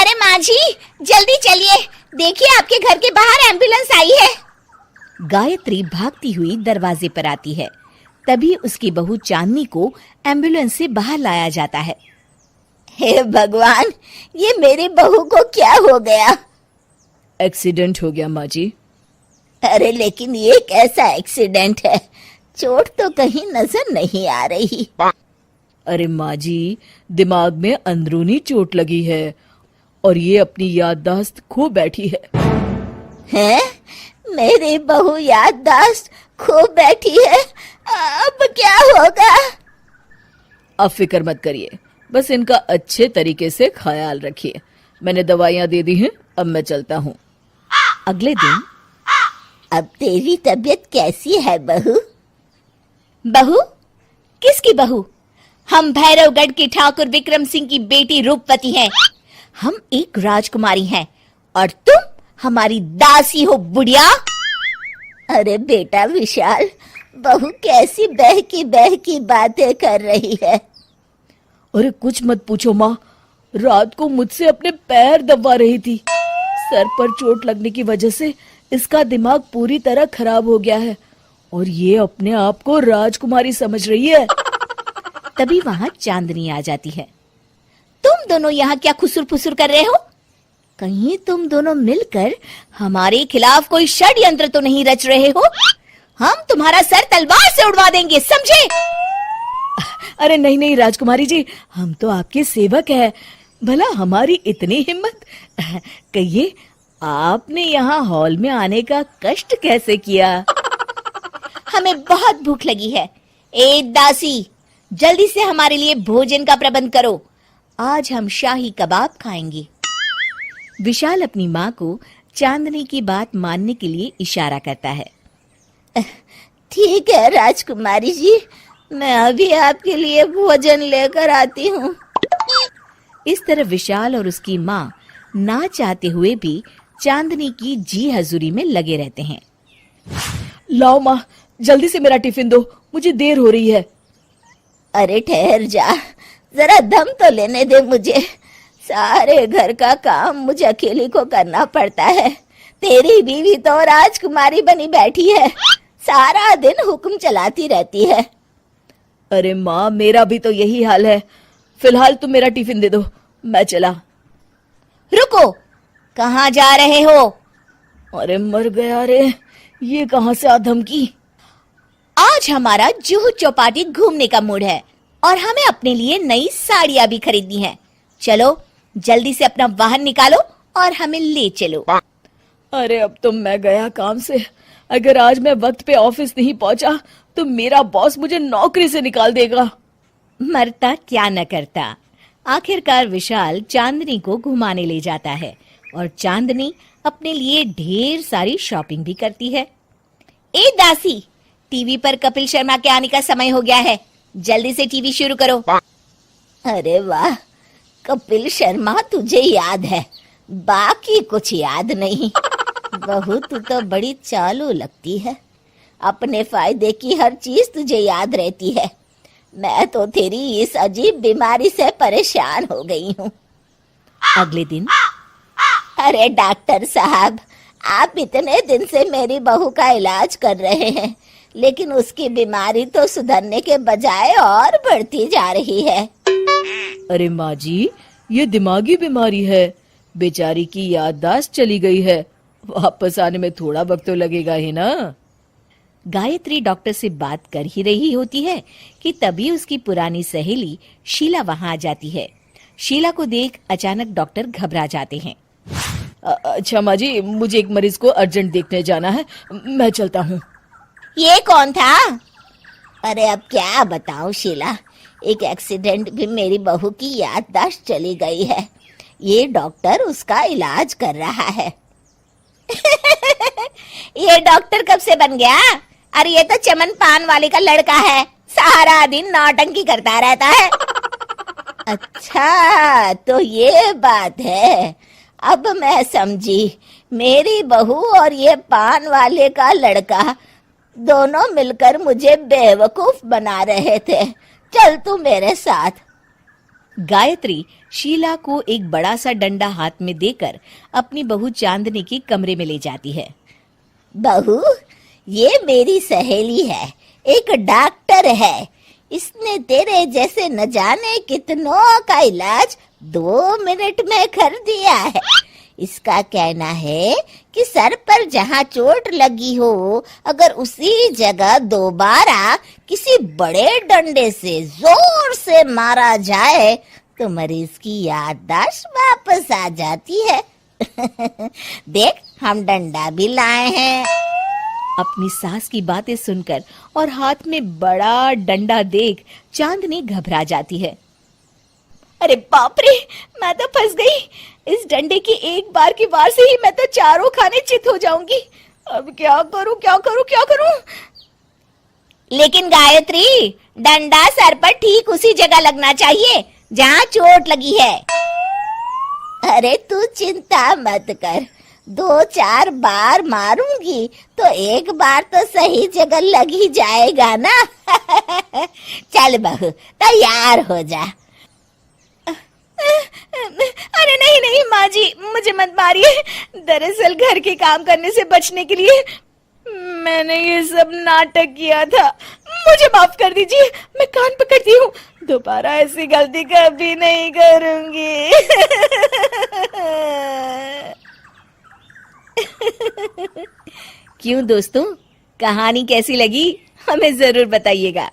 अरे माँ जी, जल्दी चलिए, देखिए आपके घर के बाहर एम्बुलेंस आई है। गायत्री भागती हुई दरवाजे पर आती है। तभी उसकी बहू चांदनी को एम्बुलेंस से बाहर लाया जाता है। हे भगवान, ये मेरी बहू को क्या हो गया? एक्सीडेंट हो गया माँ जी। अरे लेकिन ये कैसा एक्सीडेंट है? चोट तो कहीं नजर नहीं आ रही। अरे माँ जी, दिमाग में अंदरूनी चोट लगी है और ये अपनी याददाश्त खो बैठी है। हैं? मेरी बहू याददाश्त खो बैठी है, अब क्या होगा? अब फिक्र मत करिए, बस इनका अच्छे तरीके से ख्याल रखिए। मैंने दवाइयाँ दे दी हैं, अब मैं चलता हूँ। अगले दिन, अब तेरी तबीयत कैसी है बहू? बहू? किसकी बहू? हम भैरवगढ़ के ठाकुर विक्रम सिंह की बेटी रूपवती हैं। हम एक राजकुमारी हैं और तुम हमारी दासी हो बुढ़िया। अरे बेटा विशाल, बहू कैसी बहकी बातें कर रही है। अरे कुछ मत पूछो माँ, रात को मुझसे अपने पैर दबा रही थी। सर पर चोट लगने की वजह से इसका दिमाग पूरी तरह खराब हो गया है और ये अपने आप को राजकुमारी समझ रही है। तभी वहां चांदनी आ जाती है। तुम दोनों यहाँ क्या खुसुर फुसुर कर रहे हो? कहीं तुम दोनों मिलकर हमारे खिलाफ कोई षड्यंत्र तो नहीं रच रहे हो? हम तुम्हारा सर तलवार से उड़वा देंगे, समझे? अरे नहीं नहीं राजकुमारी जी, हम तो आपके सेवक हैं। भला हमारी इतनी हिम्मत? कहिए, आपने यहाँ हॉल में आने का कष्ट कैसे किया? हमें बहुत भूख लगी है। ए दासी, जल्दी से हमारे लिए भोजन का प्रबंध करो। आज हम शाही कबाब खाएंगे। विशाल अपनी माँ को चांदनी की बात मानने के लिए इशारा करता है। ठीक है राजकुमारी जी, मैं अभी आपके लिए भोजन लेकर आती हूँ। इस तरह विशाल और उसकी माँ ना चाहते हुए भी चांदनी की जी हजूरी में लगे रहते हैं। लाओ माँ, जल्दी से मेरा टिफिन दो, मुझे देर हो रही है। अरे ठहर जा, जरा दम तो लेने दे मुझे। सारे घर का काम मुझे अकेली को करना पड़ता है। तेरी बीवी तो राजकुमारी बनी बैठी है, सारा दिन हुक्म चलाती रहती है। अरे माँ, मेरा भी तो यही हाल है। फिलहाल तुम मेरा टिफिन दे दो, मैं चला। रुको, कहाँ जा रहे हो? अरे मर गया रे, ये कहाँ से आ धमकी? आज हमारा जुहू चौपाटी घूमने का मूड है और हमें अपने लिए नई साड़ियाँ भी खरीदनी है। चलो जल्दी से अपना वाहन निकालो और हमें ले चलो। अरे अब तो मैं गया काम से। अगर आज मैं वक्त पे ऑफिस नहीं पहुंचा तो मेरा बॉस मुझे नौकरी से निकाल देगा। मरता क्या न करता। आखिरकार विशाल चांदनी को घुमाने ले जाता है और चांदनी अपने लिए ढेर सारी शॉपिंग भी करती है। ए दासी, टीवी पर कपिल शर्मा के आने का समय हो गया है, जल्दी से टीवी शुरू करो। अरे वाह, कपिल शर्मा तुझे याद है, बाकी कुछ याद नहीं। बहू तू तो बड़ी चालू लगती है, अपने फायदे की हर चीज तुझे याद रहती है। मैं तो तेरी इस अजीब बीमारी से परेशान हो गई हूँ। अगले दिन, अरे डॉक्टर साहब, आप इतने दिन से मेरी बहू का इलाज कर रहे हैं, लेकिन उसकी बीमारी तो सुधरने के बजाय और बढ़ती जा रही है। अरे माँ जी, ये दिमागी बीमारी है। बेचारी की याददाश्त चली गई है, वापस आने में थोड़ा वक्त तो लगेगा ही ना। गायत्री डॉक्टर से बात कर ही रही होती है कि तभी उसकी पुरानी सहेली शीला वहां आ जाती है। शीला को देख अचानक डॉक्टर घबरा जाते हैं। अच्छा माँ जी, मुझे एक मरीज को अर्जेंट देखने जाना है, मैं चलता हूँ। ये कौन था? अरे अब क्या बताऊं शीला, एक एक्सीडेंट भी मेरी बहू की याददाश्त चली गई है। ये डॉक्टर उसका इलाज कर रहा है। ये डॉक्टर कब से बन गया? अरे ये तो चमन पान वाले का लड़का है, सारा दिन नौटंकी करता रहता है। अच्छा तो ये बात है, अब मैं समझी। मेरी बहू और ये पान वाले का लड़का दोनों मिलकर मुझे बेवकूफ बना रहे थे। चल तू मेरे साथ। गायत्री शीला को एक बड़ा सा डंडा हाथ में देकर अपनी बहू चांदनी के कमरे में ले जाती है। बहू, ये मेरी सहेली है, एक डॉक्टर है। इसने तेरे जैसे न जाने कितनों का इलाज 2 मिनट में कर दिया है। इसका कहना है कि सर पर जहाँ चोट लगी हो, अगर उसी जगह दोबारा किसी बड़े डंडे से जोर से मारा जाए तो मरीज की याददाश्त वापस आ जाती है। देख, हम डंडा भी लाए हैं। अपनी सास की बातें सुनकर और हाथ में बड़ा डंडा देख चांदनी घबरा जाती है। अरे बाप रे, मैं तो फंस गई। इस डंडे की एक बार की वार से ही मैं तो चारों खाने चित हो जाऊंगी। अब क्या करूं, क्या करूं, क्या करूं? लेकिन गायत्री, डंडा सर पर ठीक उसी जगह लगना चाहिए जहाँ चोट लगी है। अरे तू चिंता मत कर, 2-4 बार मारूंगी तो एक बार तो सही जगह लग ही जाएगा ना। चल बहू, तैयार हो जा। अरे नहीं नहीं माँ जी, मुझे मत मारिए। दरअसल घर के काम करने से बचने के लिए मैंने ये सब नाटक किया था। मुझे माफ कर दीजिए, मैं कान पकड़ती हूँ। दोबारा ऐसी गलती कभी नहीं करूंगी। क्यों दोस्तों, कहानी कैसी लगी हमें जरूर बताइएगा।